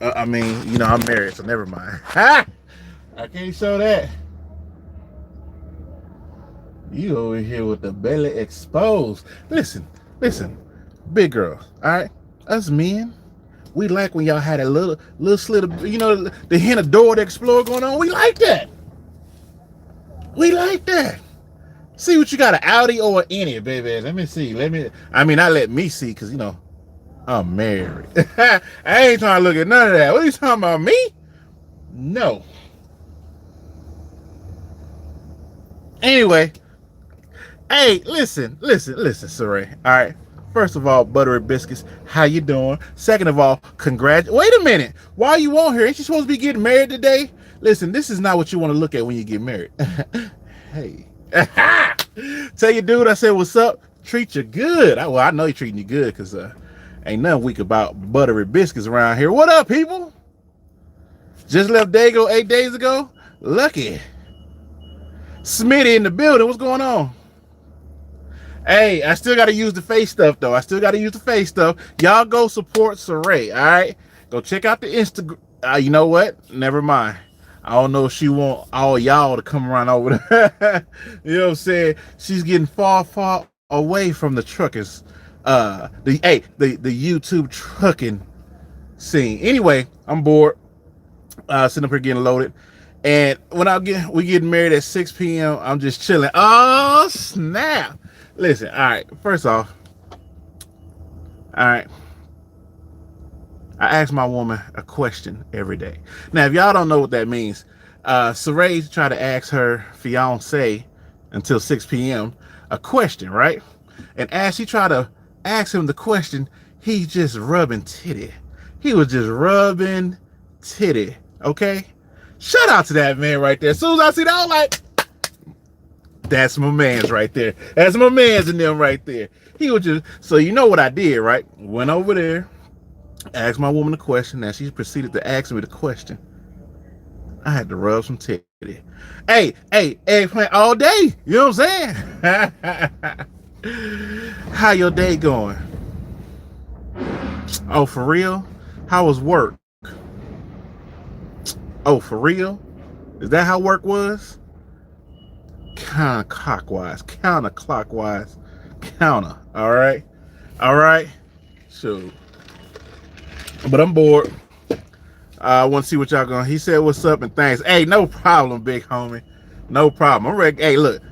I mean, you know, I'm married, so never mind. Ha! I can't show that. You over here with the belly exposed. Listen, listen, big girl. All right, us men, we like when y'all had a little slit of, you know, the hint of door to explore going on. We like that. We like that. See what you got, an Audi or an Innie, baby. Let me see. I mean, I let me see, because, you know, I'm married. I ain't trying to look at none of that. What are you talking about, me? No. Anyway, hey, listen, Saray. All right. First of all, Buttery Biscuits, how you doing? Second of all, congrats. Wait a minute. Why are you on here? Ain't you supposed to be getting married today? Listen, this is not what you want to look at when you get married. Hey. Tell your dude I said what's up. Treat you good. Well, I know he's treating you good, because ain't nothing weak about Buttery Biscuits around here. What up, people? Just left Dago 8 days ago. Lucky. Smitty in the building. What's going on? Hey, I still got to use the face stuff, though. I still got to use the face stuff. Y'all go support Saray, all right? Go check out the Instagram. You know what? Never mind. I don't know if she want all y'all to come around over there. You know what I'm saying? She's getting far, far away from the truckers. The YouTube trucking scene. Anyway, I'm bored. Sitting up here getting loaded. And when we getting married at 6 p.m., I'm just chilling. Oh, snap. Listen, all right. First off, all right. I ask my woman a question every day. Now, if y'all don't know what that means, Saray tried to ask her fiance until 6 p.m. a question, right? And as she tried to ask him the question, he just rubbing titty. He was just rubbing titty, okay? Shout out to that man right there. As soon as I see that, I'm like, that's my man's right there. That's my man's in them right there. He was just, so you know what I did, right? Went over there, asked my woman a question. Now she proceeded to ask me the question. I had to rub some titty. Hey, eggplant all day. You know what I'm saying? How your day going? Oh, for real? How was work? Oh, for real? Is that how work was? Counterclockwise. Counter. All right. So, but I'm bored. I want to see what y'all going. He said, "What's up?" and thanks. Hey, no problem, big homie. No problem. I'm ready. Hey, look.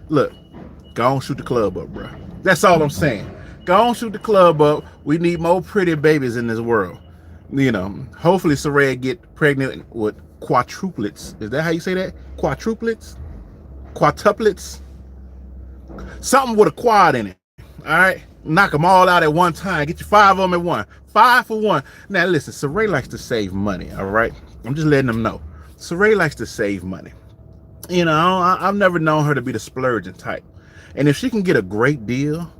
Go on, shoot the club up, bro. That's all I'm saying. Go on, shoot the club up. We need more pretty babies in this world. You know, hopefully Saray get pregnant with quadruplets. Is that how you say that? Quadruplets? Quadtuplets? Something with a quad in it. All right? Knock them all out at one time. Get you 5 of them at one. 5 for 1. Now, listen, Saray likes to save money, all right? I'm just letting them know. Saray likes to save money. You know, I've never known her to be the splurging type. And if she can get a great deal, all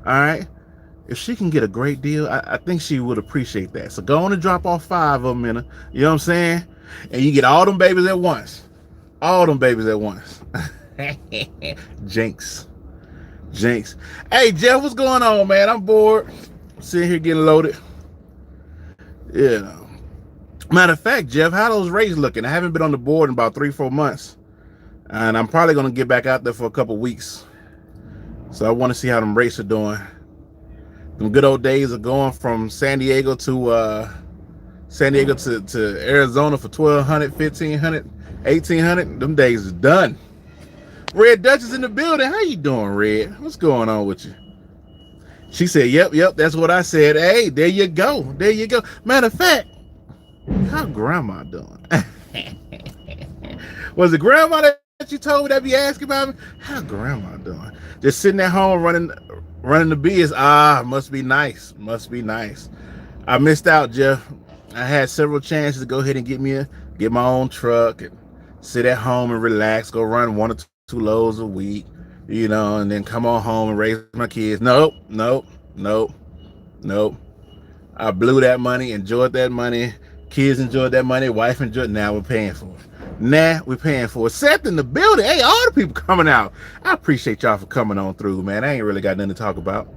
right? If she can get a great deal, I think she would appreciate that. So go on and drop off 5 of them in her. You know what I'm saying? And you get all them babies at once. All them babies at once. Jinx. Hey, Jeff, what's going on, man? I'm bored. I'm sitting here getting loaded. Yeah. Matter of fact, Jeff, how those races looking? I haven't been on the board in about 3-4 months. And I'm probably going to get back out there for a couple weeks. So I want to see how them races are doing. Them good old days of going from San Diego to Arizona for 1,200, 1,500, 1,800. Them days is done. Red Duchess in the building. How you doing, Red? What's going on with you? She said, yep, that's what I said. Hey, there you go. Matter of fact, how grandma doing? Was it grandma that you told me that be asking about me? How grandma doing? Just sitting at home running the biz. Must be nice. I missed out, Jeff. I had several chances to go ahead and get my own truck and sit at home and relax, go run 1 or 2 loads a week, you know, and then come on home and raise my kids. Nope. I blew that money, enjoyed that money. Kids enjoyed that money. Wife enjoyed it. Now we're paying for it. Seth in the building. Hey, all the people coming out. I appreciate y'all for coming on through, man. I ain't really got nothing to talk about.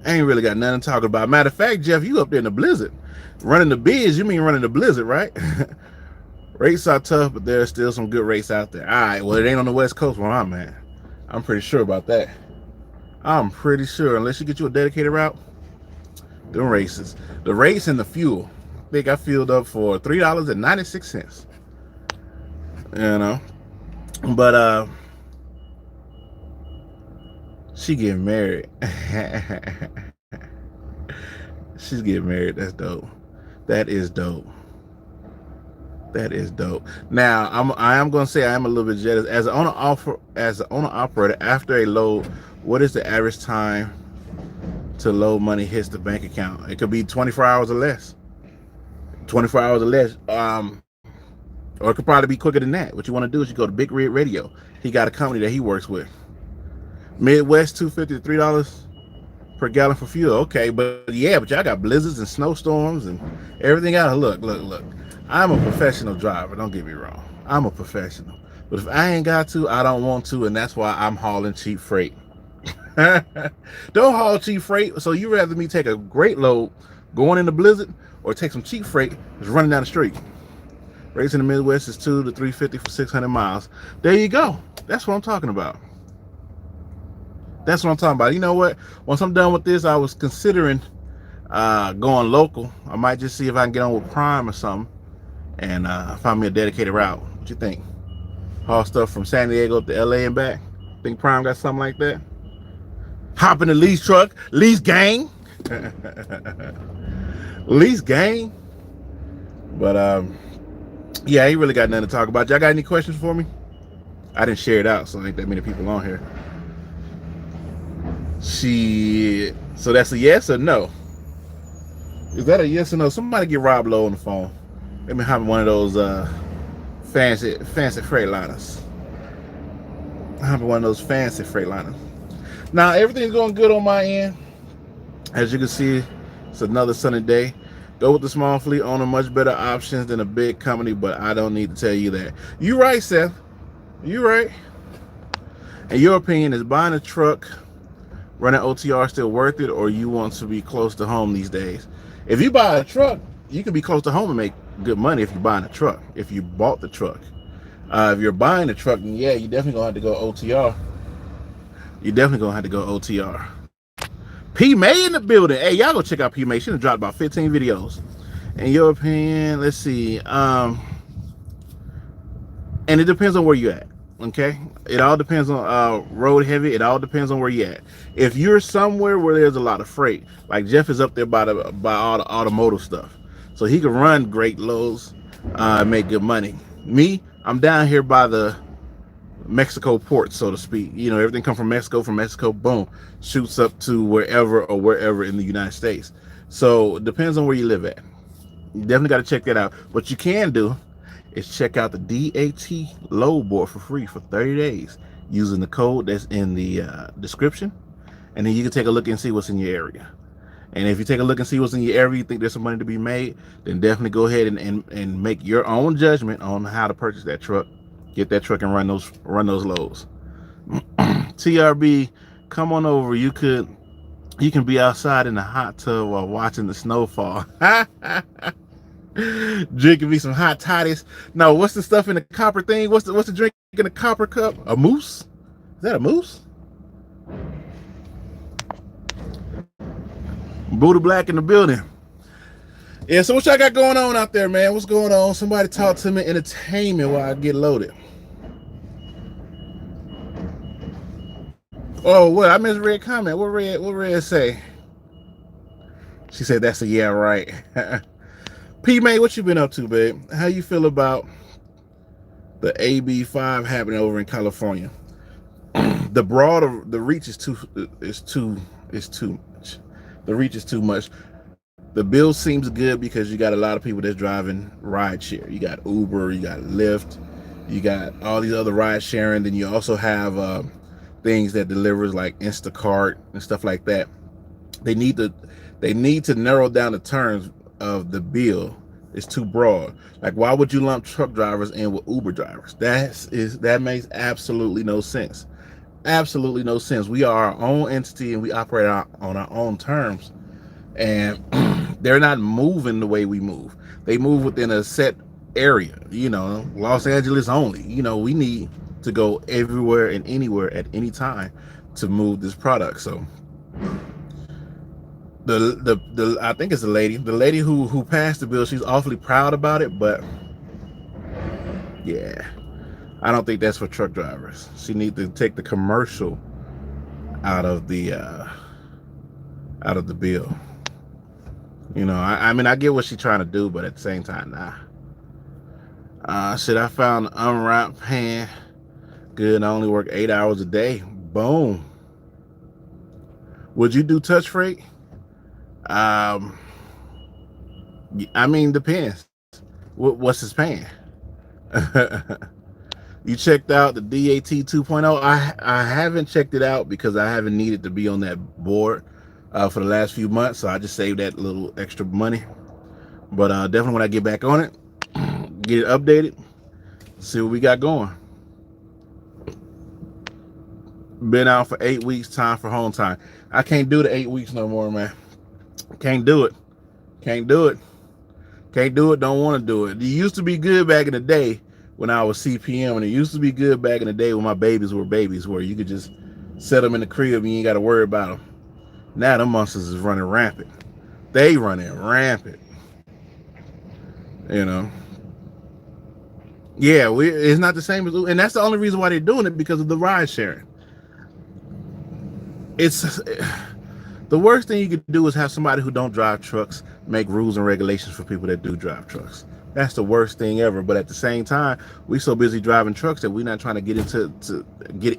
I ain't really got nothing to talk about. Matter of fact, Jeff, you up there in the blizzard. Running the biz, you mean running the blizzard, right? Rates are tough, but there's still some good rates out there. All right, well, it ain't on the West Coast where I'm at. I'm pretty sure about that. I'm pretty sure, unless you get you a dedicated route, them races. The rates and the fuel. I think I filled up for $3.96. You know? But she getting married. She's getting married. That's dope. That is dope. That is dope. Now I am gonna say I am a little bit jealous. As an owner operator, after a load, what is the average time to load money hits the bank account? It could be 24 hours or less. 24 hours or less. Or it could probably be quicker than that. What you want to do is you go to Big Red Radio. He got a company that he works with. Midwest $2.50 to $3 per gallon for fuel. Okay, but y'all got blizzards and snowstorms and everything else. Look. I'm a professional driver. Don't get me wrong. I'm a professional. But if I ain't got to, I don't want to, and that's why I'm hauling cheap freight. Don't haul cheap freight. So you rather me take a great load going in the blizzard or take some cheap freight that's running down the street. Rates in the Midwest is $2 to $3.50 for 600 miles. There you go. That's what I'm talking about. That's what I'm talking about. You know what? Once I'm done with this, I was considering going local. I might just see if I can get on with Prime or something and find me a dedicated route. What you think? Haul stuff from San Diego to LA and back. Think Prime got something like that? Hop in the lease truck, lease gang. Lease gang. But yeah, I ain't really got nothing to talk about. Y'all got any questions for me? I didn't share it out, so ain't that many people on here. Shit. So that's a yes or no? Is that a yes or no? Somebody get Rob Lowe on the phone. Let me hop in one of those fancy Freightliners. Hop in one of those fancy Freightliners. Now everything's going good on my end. As you can see, it's another sunny day. Go with the small fleet owner, much better options than a big company, but I don't need to tell you that. You right, Seth. You right. In your opinion, is buying a truck, running OTR still worth it, or you want to be close to home these days? If you buy a truck, you can be close to home and make good money if you're buying a truck, if you bought the truck. If you're buying a truck, then yeah, you definitely gonna have to go OTR. You definitely gonna have to go OTR. P May in the building. Hey, y'all go check out P May. She done dropped about 15 videos. In your opinion, let's see. And it depends on where you're at. Okay, it all depends on road heavy. It all depends on where you're at. If you're somewhere where there's a lot of freight, like Jeff is up there by all the automotive stuff, so he can run great loads, make good money. Me, I'm down here by the Mexico port, so to speak. You know, everything comes from Mexico, boom, shoots up to wherever in the United States. So it depends on where you live at. You definitely got to check that out. What you can do is check out the D.A.T load board for free for 30 days using the code that's in the description, and then you can take a look and see what's in your area. And if you take a look and see what's in your area, you think there's some money to be made, then definitely go ahead and make your own judgment on how to purchase that truck, get that truck and run those loads. TRB, come on over. You can be outside in the hot tub while watching the snowfall. Drinking me some hot toddies. No, what's the stuff in the copper thing? What's the drink in the copper cup? A moose? Is that a moose? Buddha Black in the building. Yeah, so what y'all got going on out there, man? What's going on? Somebody talk to me. Entertainment while I get loaded. Oh, what? I misread comment. What Red say? She said that's a yeah, right. P May, what you been up to, babe? How you feel about the AB5 happening over in California? The reach is too much. The reach is too much. The bill seems good because you got a lot of people that's driving ride share. You got Uber, you got Lyft, you got all these other ride sharing. Then you also have things that delivers like Instacart and stuff like that. They need to narrow down the terms of the bill. It's too broad. Like, why would you lump truck drivers in with Uber drivers? That makes absolutely no sense. absolutely no sense. We are our own entity and we operate on our own terms. And they're not moving the way we move. They move within a set area, Los Angeles only. We need to go everywhere and anywhere at any time to move this product. So the I think it's the lady who passed the bill. She's awfully proud about it, but yeah, I don't think that's for truck drivers. She needs to take the commercial out of the bill. I mean, I get what she's trying to do, but at the same time, nah. Shit, I found an unwrapped pan. Good, I only work 8 hours a day. Boom. Would you do touch freight? Um, I mean, depends. What's his pan? You checked out the D.A.T 2.0? I haven't checked it out because I haven't needed to be on that board for the last few months, so I just saved that little extra money. But definitely when I get back on it, get it updated, see what we got going. Been out for 8 weeks, time for home time. I can't do the 8 weeks no more, man. Can't do it. Can't do it. Can't do it. Don't want to do it. It used to be good back in the day when I was CPM, and it used to be good back in the day when my babies were babies, where you could just set them in the crib and you ain't got to worry about them. Now them monsters is running rampant. They running rampant. You know. Yeah, it's not the same as, and that's the only reason why they're doing it, because of the ride sharing. It's the worst thing you could do is have somebody who don't drive trucks make rules and regulations for people that do drive trucks. That's the worst thing ever. But at the same time, we so busy driving trucks that we're not trying to get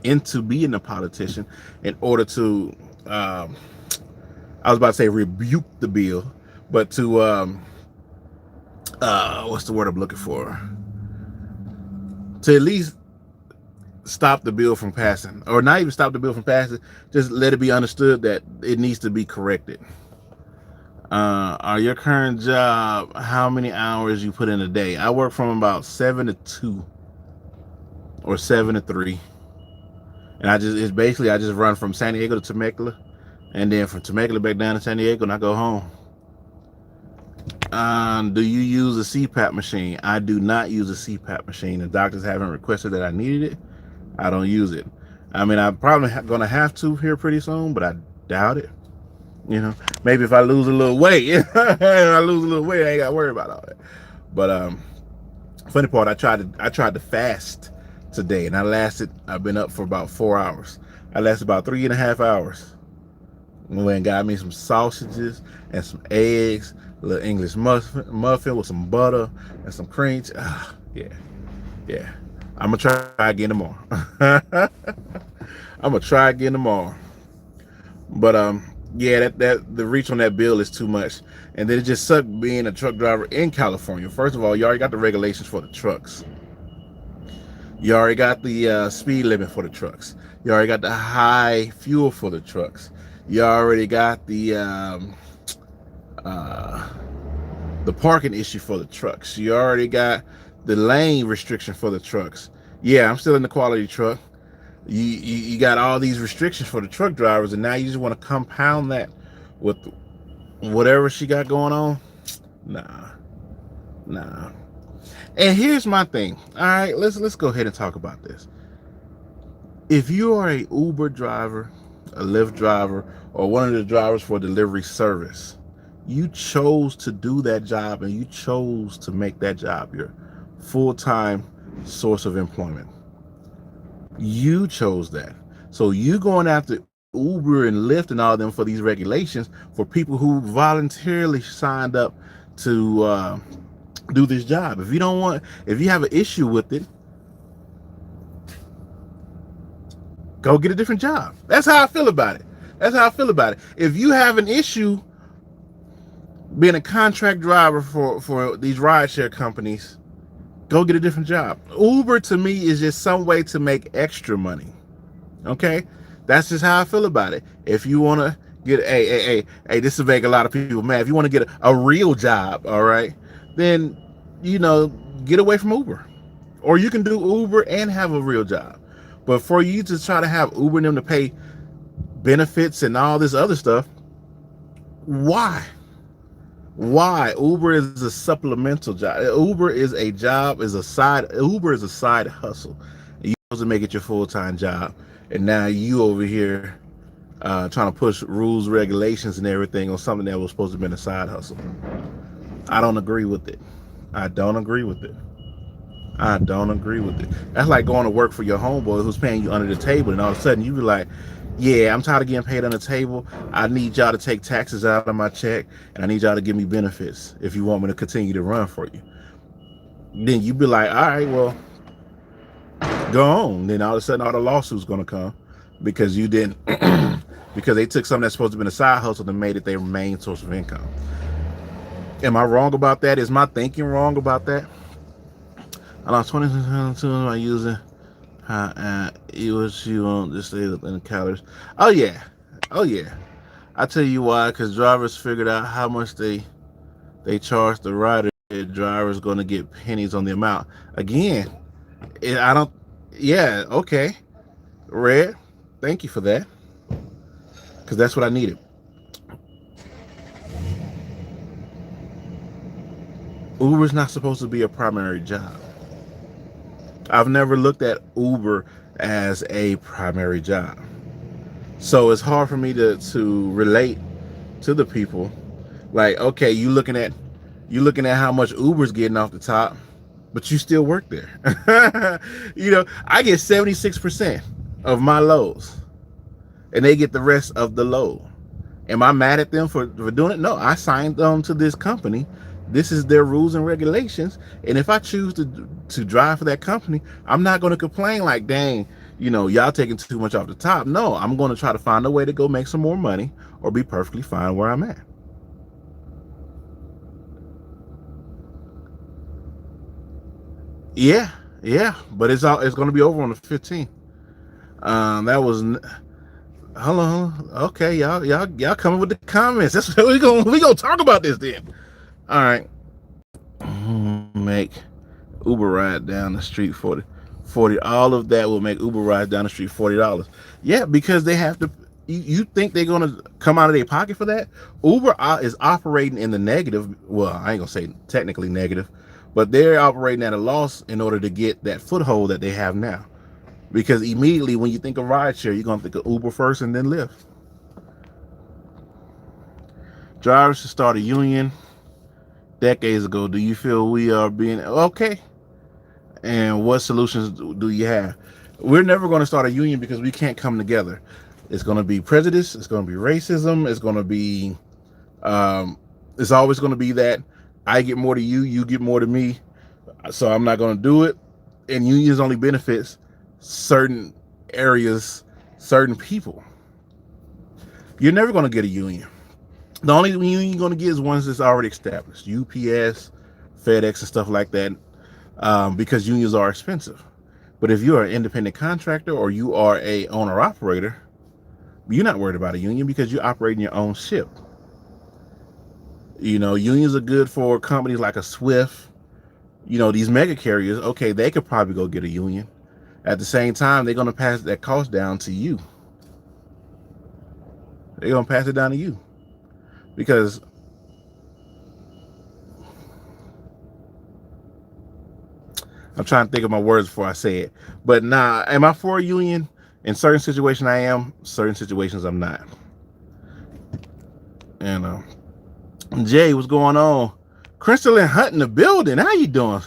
into being a politician in order to I was about to say rebuke the bill, but to what's the word I'm looking for? To at least stop the bill from passing, or not even stop the bill from passing, just let it be understood that it needs to be corrected. Are your current job, how many hours you put in a day? I work from about 7 to 2 or 7 to 3, and it's basically I just run from San Diego to Temecula, and then from Temecula back down to San Diego, and I go home. Do you use a CPAP machine? I do not use a CPAP machine. The doctors haven't requested that I needed it. I don't use it. I mean, I'm probably going to have to here pretty soon, but I doubt it. Maybe if I lose a little weight, if I lose a little weight, I ain't got to worry about all that. But funny part, I tried to fast today, and I've been up for about 4 hours. I lasted about 3.5 hours. Went and got me some sausages and some eggs, a little English muffin with some butter and some cream. Yeah. I'm gonna try again tomorrow. I'm gonna try again tomorrow. But yeah, that the reach on that bill is too much, and then it just sucked being a truck driver in California. First of all, you already got the regulations for the trucks. You already got the speed limit for the trucks. You already got the high fuel for the trucks. You already got the parking issue for the trucks. You already got the lane restriction for the trucks. Yeah, I'm still in the quality truck. You got all these restrictions for the truck drivers, and now you just want to compound that with whatever she got going on. Nah. And here's my thing. All right, let's go ahead and talk about this. If you are a Uber driver, a Lyft driver, or one of the drivers for a delivery service, you chose to do that job, and you chose to make that job your full-time source of employment. You chose that. So you going after Uber and Lyft and all of them for these regulations for people who voluntarily signed up to do this job. If you have an issue with it, go get a different job. That's how I feel about it. If you have an issue being a contract driver for these rideshare companies, go get a different job. Uber to me is just some way to make extra money. Okay? That's just how I feel about it. If you want to get hey, this will make a lot of people mad. If you want to get a real job, all right, then get away from Uber. Or you can do Uber and have a real job. But for you to try to have Uber and them to pay benefits and all this other stuff, why? Why? Uber is a supplemental job. Uber is a job, is a side. Uber is a side hustle. You supposed to make it your full-time job, and now you over here trying to push rules, regulations, and everything on something that was supposed to be a side hustle. I don't agree with it. I don't agree with it. I don't agree with it. That's like going to work for your homeboy who's paying you under the table, and all of a sudden you be like, "Yeah, I'm tired of getting paid on the table. I need y'all to take taxes out of my check, and I need y'all to give me benefits if you want me to continue to run for you." Then you be like, "All right, well, go on." Then all of a sudden, all the lawsuits gonna come because you didn't, because they took something that's supposed to be a side hustle and made it their main source of income. Am I wrong about that? Is my thinking wrong about that? I lost 2022 by using it was you on this day in the calories. Oh yeah, oh yeah. I tell you why, because drivers figured out how much they charge the rider. Drivers going to get pennies on the amount. Again, I don't. Yeah, okay. Red, thank you for that, because that's what I needed. Uber's not supposed to be a primary job. I've never looked at Uber as a primary job. So it's hard for me to relate to the people. Like, okay, you looking at how much Uber's getting off the top, but you still work there. I get 76% of my loads, and they get the rest of the load. Am I mad at them for doing it? No, I signed them to this company. This is their rules and regulations. And if I choose to drive for that company, I'm not going to complain like, dang, y'all taking too much off the top. No, I'm going to try to find a way to go make some more money or be perfectly fine where I'm at. Yeah, yeah, but it's going to be over on the 15th. That was hold on. Okay, y'all coming with the comments. That's what we gonna talk about this then. All right. Make Uber ride down the street 40. All of that will make Uber rides down the street $40. Yeah, because they have to. You think they're gonna come out of their pocket for that? Uber is operating in the negative. Well, I ain't gonna say technically negative, but they're operating at a loss in order to get that foothold that they have now. Because immediately when you think of rideshare, you're gonna think of Uber first and then Lyft. Drivers should start a union decades ago. Do you feel we are being okay? And what solutions do you have? We're never going to start a union because we can't come together. It's going to be prejudice. It's going to be racism. It's going to be, it's always going to be that I get more to you, you get more to me. So I'm not going to do it. And unions only benefits certain areas, certain people. You're never going to get a union. The only union you're going to get is ones that's already established. UPS, FedEx, and stuff like that. Because unions are expensive. But if you're an independent contractor or you are a owner operator, you're not worried about a union because you're operating your own ship. Unions are good for companies like a Swift. These mega carriers, okay, they could probably go get a union. At the same time, they're going to pass that cost down to you. They're going to pass it down to you. Because I'm trying to think of my words before I say it. But nah, am I for a union? In certain situations I am, certain situations I'm not. And Jay, what's going on? Crystal and Hunt in the building. How you doing?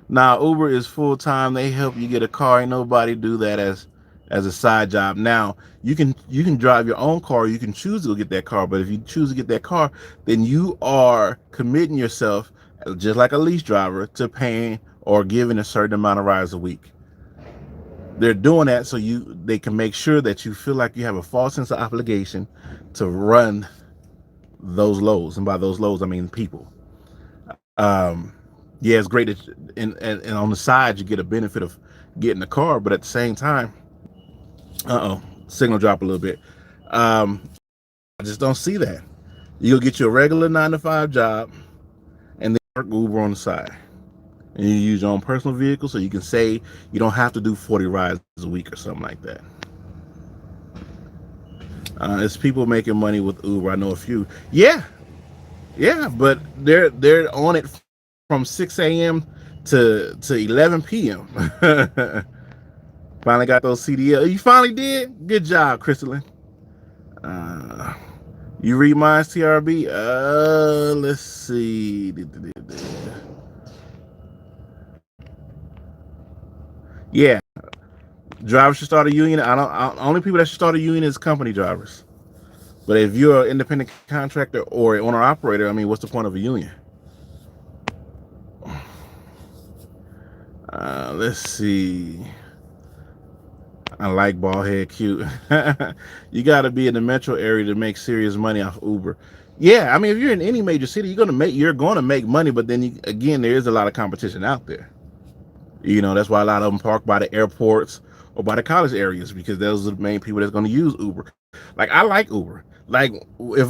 Now, Uber is full time. They help you get a car. Ain't nobody do that as a side job. Now, you can drive your own car. You can choose to go get that car. But if you choose to get that car, then you are committing yourself, just like a lease driver, to paying or giving a certain amount of rides a week. They're doing that so they can make sure that you feel like you have a false sense of obligation to run those loads. And by those loads, I mean people. Yeah, it's great that, and on the side you get a benefit of getting a car, but at the same time, signal drop a little bit. I just don't see that. You'll get you a regular 9-to-5 job, and then work Uber on the side. and you use your own personal vehicle, so you can say you don't have to do 40 rides a week or something like that. It's people making money with Uber. I know a few. Yeah, yeah, but they're on it from 6 a.m. to 11 p.m. Finally got those CDL. You finally did. Good job, Crystalline. Uh, you read mine's TRB. Let's see. Yeah, drivers should start a union. Only people that should start a union is company drivers. But if you're an independent contractor or an owner operator, I mean, what's the point of a union? Let's see. I like bald head cute. You got to be in the metro area to make serious money off Uber. Yeah, I mean, if you're in any major city, you're going to make money. But then again, there is a lot of competition out there. You know, that's why a lot of them park by the airports or by the college areas, because those are the main people that's going to use Uber. Like, I like Uber. Like, if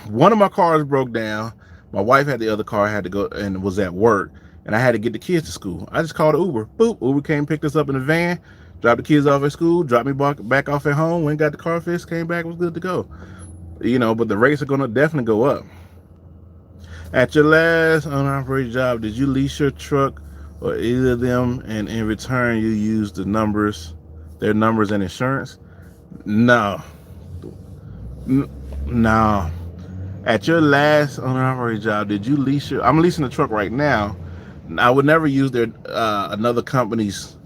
one of my cars broke down, my wife had the other car, had to go and was at work, and I had to get the kids to school. I just called Uber. Boop. Uber came, picked us up in the van, dropped the kids off at school, dropped me back off at home, went got the car fixed, came back, was good to go. You know, but the rates are going to definitely go up. At your last unoperated job, did you lease your truck or either of them, and in return you use their numbers and insurance? No. No. At your last unoperated job, did you lease your? I'm leasing a truck right now. I would never use their another company's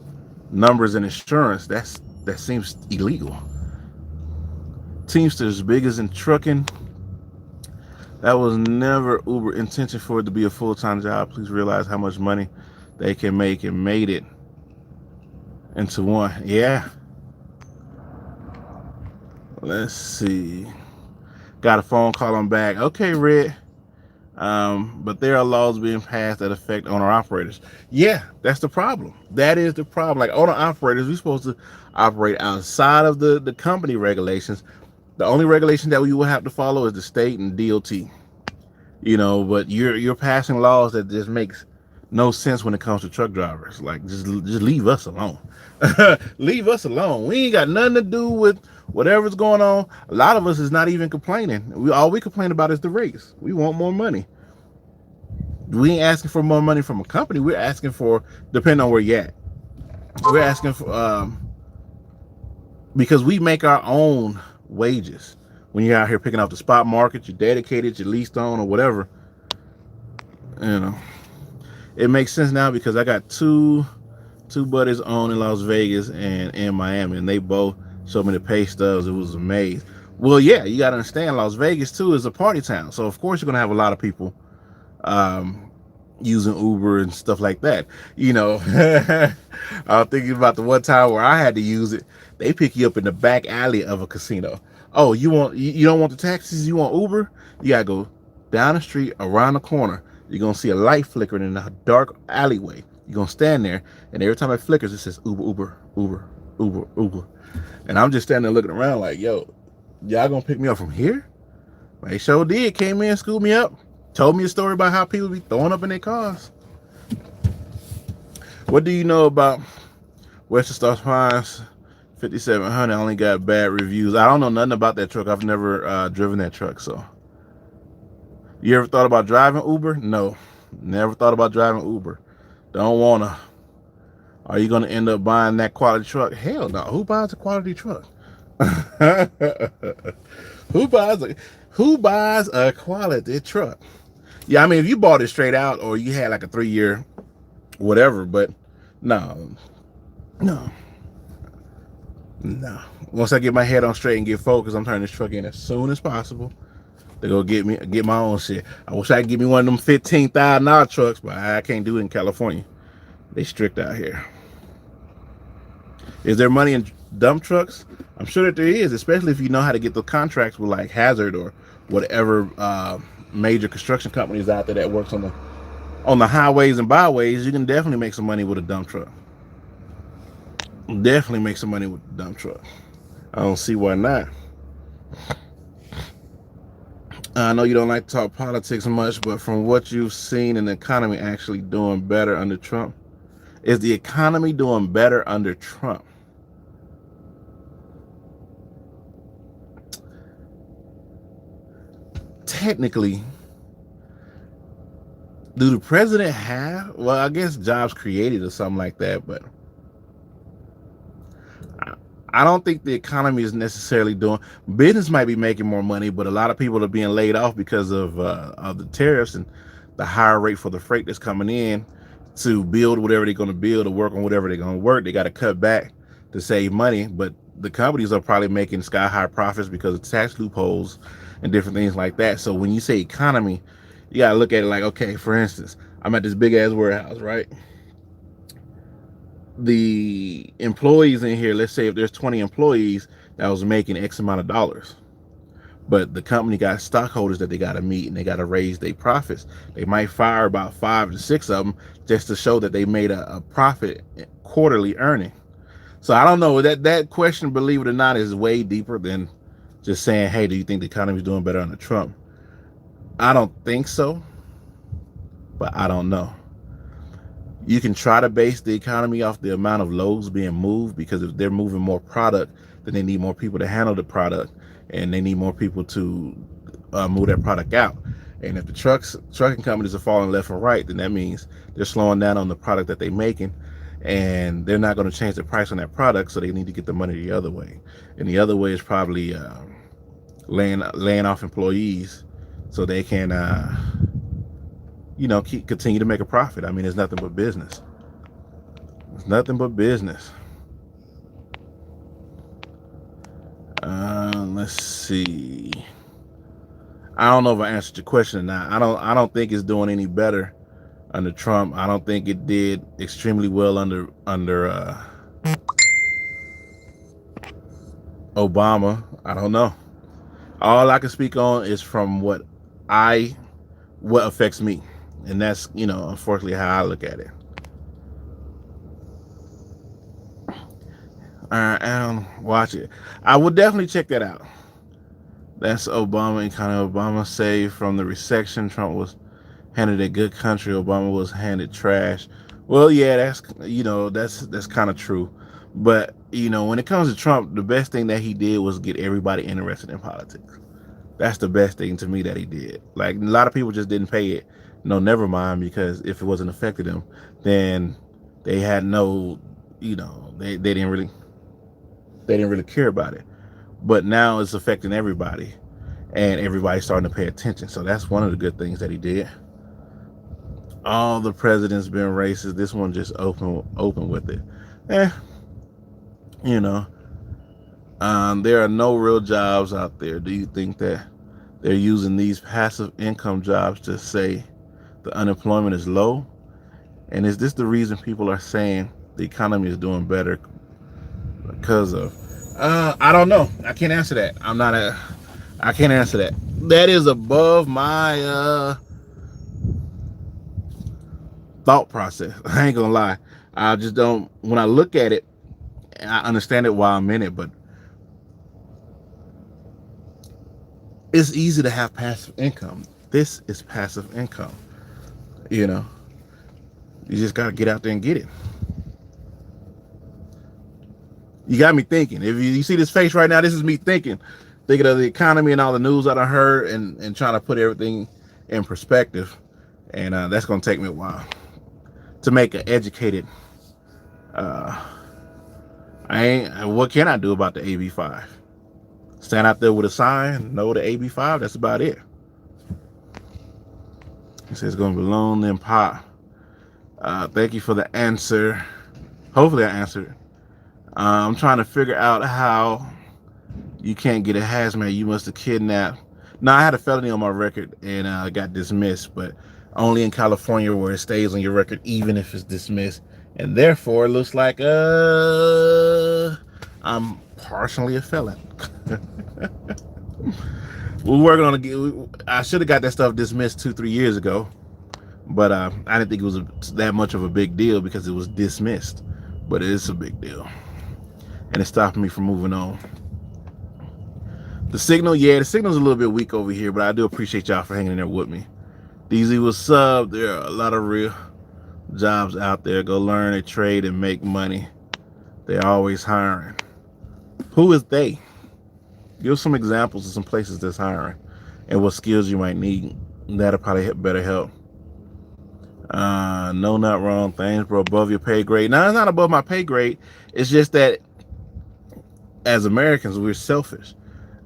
numbers and insurance. That seems illegal. Teamsters, biggest in trucking. That was never Uber intention for it to be a full-time job. Please realize how much money they can make and made it into one. Yeah. Let's see. Got a phone call. I'm back. Okay, Red. But there are laws being passed that affect owner operators. Yeah, that's the problem. That is the problem. Like, owner operators, we're supposed to operate outside of the company regulations. The only regulation that we will have to follow is the state and DOT. You know, but you're passing laws that just makes no sense when it comes to truck drivers. Like, just leave us alone. Leave us alone. We ain't got nothing to do with whatever's going on. A lot of us is not even complaining. All we complain about is the rates. We want more money. We ain't asking for more money from a company. We're asking for, depending on where you're at, we're asking for because we make our own wages. When you're out here picking up the spot market, you're dedicated, you're leased on, or whatever. You know, it makes sense now because I got two buddies on in Las Vegas and in Miami, and they both showed me the pay stubs. It was amazing. Well, yeah, you got to understand, Las Vegas too is a party town, so of course you're gonna have a lot of people using Uber and stuff like that. You know, I was thinking about the one time where I had to use it. They pick you up in the back alley of a casino. Oh, you don't want the taxis? You want Uber? You gotta go down the street, around the corner. You're gonna see a light flickering in a dark alleyway. You're gonna stand there, and every time it flickers, it says Uber, Uber, Uber, Uber, Uber. And I'm just standing there looking around like, yo, y'all gonna pick me up from here? They sure did. Came in, schooled me up, told me a story about how people be throwing up in their cars. What do you know about Western Star Pines 5700? I only got bad reviews. I don't know nothing about that truck. I've never driven that truck. So, you ever thought about driving Uber? No, never thought about driving Uber. Don't wanna. Are you gonna end up buying that quality truck? Hell no. Who buys a quality truck? who buys a Who buys a quality truck? Yeah, I mean, if you bought it straight out or you had like a 3-year whatever, but no. Once I get my head on straight and get focused, I'm turning this truck in as soon as possible to go get my own shit. I wish I could get me one of them $15,000 trucks, but I can't do it in California. They strict out here. Is there money in dump trucks? I'm sure that there is, especially if you know how to get the contracts with like Hazard or whatever major construction companies out there that works on the highways and byways. You can definitely make some money with a dump truck. Definitely make some money with a dump truck. I don't see why not. I know you don't like to talk politics much, but from what you've seen in the economy actually doing better under Trump, is the economy doing better under Trump? Technically, do the president have? Well, I guess jobs created or something like that, but I don't think the economy is necessarily doing. Business might be making more money, but a lot of people are being laid off because of the tariffs and the higher rate for the freight that's coming in to build whatever they're going to build or work on whatever they're going to work. They got to cut back to save money, but the companies are probably making sky high profits because of tax loopholes and different things like that. So when you say economy, you got to look at it like, okay, for instance, I'm at this big ass warehouse, right? The employees in here, let's say if there's 20 employees that was making X amount of dollars, but the company got stockholders that they got to meet and they got to raise their profits. They might fire about 5 to 6 of them just to show that they made a profit quarterly earning. So I don't know, that question, believe it or not, is way deeper than just saying, hey, do you think the economy is doing better under Trump? I don't think so, but I don't know. You can try to base the economy off the amount of loads being moved, because if they're moving more product, then they need more people to handle the product, and they need more people to move that product out. And if the trucking companies are falling left and right, then that means they're slowing down on the product that they're making, and they're not going to change the price on that product, so they need to get the money the other way. And the other way is probably laying off employees so they can continue to make a profit. I mean, it's nothing but business. It's nothing but business. Let's see. I don't know if I answered your question or not. I don't think it's doing any better under Trump. I don't think it did extremely well under Obama. I don't know. All I can speak on is from what affects me, and that's unfortunately how I look at it. Watch it. I would definitely check that out. That's Obama and kind of Obama saved from the recession. Trump was handed a good country. Obama was handed trash. Well, yeah, that's kind of true. But when it comes to Trump, the best thing that he did was get everybody interested in politics. That's the best thing to me that he did. Like, a lot of people just didn't pay it. No, never mind, because if it wasn't affecting them, then they had no, they didn't really care about it. But now it's affecting everybody, and everybody's starting to pay attention. So that's one of the good things that he did. All the presidents been racist. This one just open with it. Eh, you know, there are no real jobs out there. Do you think that they're using these passive income jobs to say the unemployment is low? And is this the reason people are saying the economy is doing better because of? I don't know. I can't answer that. I can't answer that. That is above my thought process. I ain't gonna lie. I just don't. When I look at it, I understand it while I'm in it, but it's easy to have passive income. This is passive income. You know, you just gotta get out there and get it. You got me thinking. If you see this face right now, this is me thinking of the economy and all the news that I heard, and trying to put everything in perspective. And that's gonna take me a while to make an educated. What can I do about the AB5? Stand out there with a sign, no to AB5. That's about it. It says it's gonna balloon then pop. Thank you for the answer. Hopefully I answered. I'm trying to figure out how you can't get a hazmat. You must have kidnapped. No, I had a felony on my record and got dismissed, but only in California, where it stays on your record even if it's dismissed. And therefore, it looks like I'm partially a felon. We're working on I should have got that stuff dismissed 2-3 years ago, but I didn't think it was that much of a big deal because it was dismissed. But it is a big deal, and it stopped me from moving on. The signal, yeah, the signal's a little bit weak over here, but I do appreciate y'all for hanging in there with me. DZ, what's up? There are a lot of real jobs out there. Go learn a trade and make money. They're always hiring. Who is they? Give some examples of some places that's hiring and what skills you might need. That'll probably better help. No, not wrong. Things, bro, above your pay grade. No, it's not above my pay grade. It's just that as Americans, we're selfish.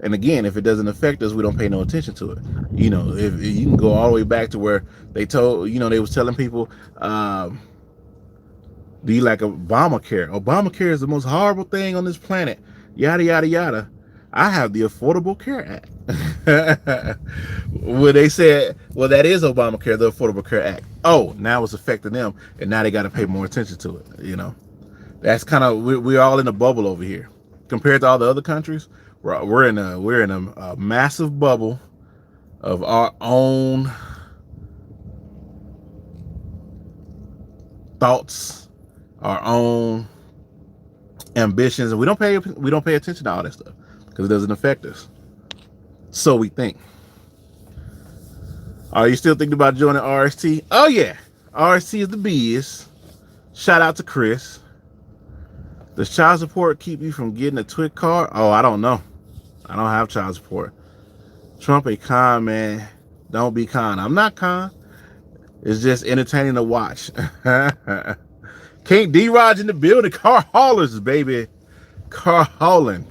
And again, if it doesn't affect us, we don't pay no attention to it. You know, if you can go all the way back to where they told, you know, they was telling people, do you like Obamacare? Obamacare is the most horrible thing on this planet. Yada, yada, yada. I have the Affordable Care Act. Well, they said, well, that is Obamacare, the Affordable Care Act. Oh, now it's affecting them, and now they got to pay more attention to it. You know, that's kind of, we're all in a bubble over here compared to all the other countries. We're in a massive bubble of our own thoughts, our own ambitions, and we don't pay attention to all that stuff because it doesn't affect us. So we think. Are you still thinking about joining RST? Oh yeah, RST is the biz. Shout out to Chris. Does child support keep you from getting a TWIC card? Oh, I don't know. I don't have child support. Trump a con man. Don't be con. I'm not con. It's just entertaining to watch. King D-Raj in the building. Car haulers, baby. Car hauling.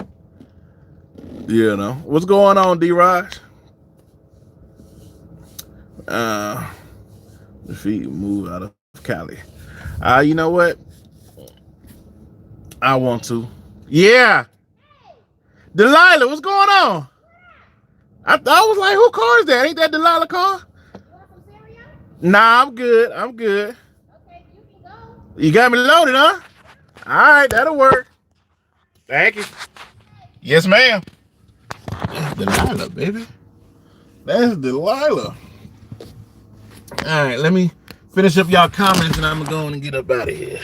You know. What's going on, D-Raj? If he move out of Cali. You know what? I want to. Yeah. Delilah, what's going on? I was like, who car is that? Ain't that Delilah car? You want some cereal? Nah, I'm good. I'm good. Okay, you can go. You got me loaded, huh? All right, that'll work. Thank you. Yes, ma'am. That's Delilah, baby. That's Delilah. All right, let me finish up y'all comments and I'm going to go and get up out of here.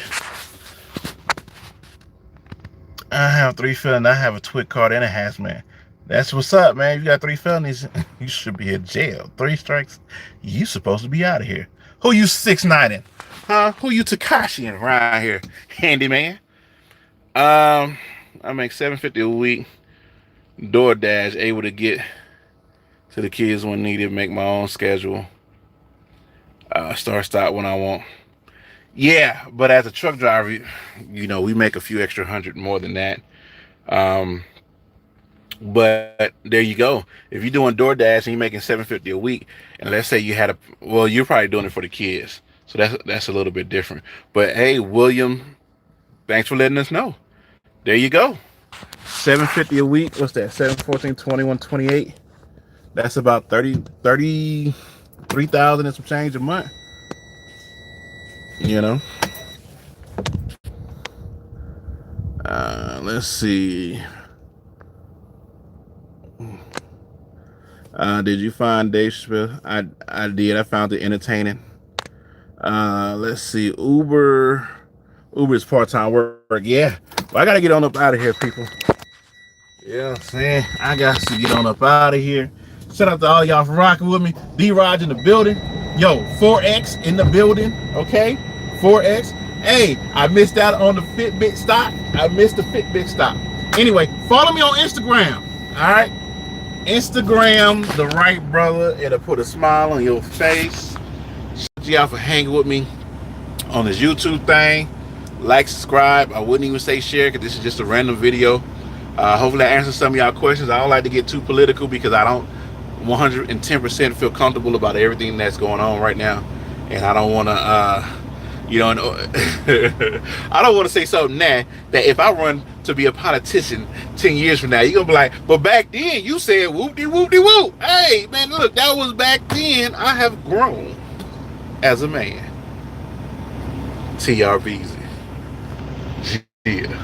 I have 3 felonies. I have a TWIC card and a hazmat. That's what's up, man. You got 3 felonies, you should be in jail. 3 strikes, you supposed to be out of here. Who you 6'9"ing? Huh? Who you Takashi right here, handyman? I make $750 a week. DoorDash, able to get to the kids when needed. Make my own schedule. Start stop when I want. Yeah, but as a truck driver, you know, we make a few extra hundred more than that. But there you go. If you're doing DoorDash and you're making $750 a week, and let's say you had well, you're probably doing it for the kids, so that's a little bit different. But hey, William, thanks for letting us know. There you go. $750 a week. What's that? 7, 14, 21, 28. That's about 33,000 and some change a month. You know. Let's see. Did you find Dave Chappelle? I did. I found it entertaining. Let's see. Uber is part-time work. Yeah. Well, I gotta get on up out of here, people. Yeah, I'm saying I got to get on up out of here. Shout out to all y'all for rocking with me. D-Raj in the building. Yo, 4X in the building. Okay, 4X. Hey, I missed out on the Fitbit stock. I missed the Fitbit stock. Anyway, follow me on Instagram. All right, Instagram, The Right Brother. It'll put a smile on your face. Shout out to y'all for hanging with me on this YouTube thing. Like, subscribe. I wouldn't even say share because this is just a random video. Hopefully I answered some of y'all questions. I don't like to get too political because I don't 110% feel comfortable about everything that's going on right now, and I don't want to you know, I don't want to say something now that if I run to be a politician 10 years from now, you're gonna be like, but back then you said whoop-de-whoop-de-whoop. Hey man, look, that was back then. I have grown as a man. TRBZ. Yeah.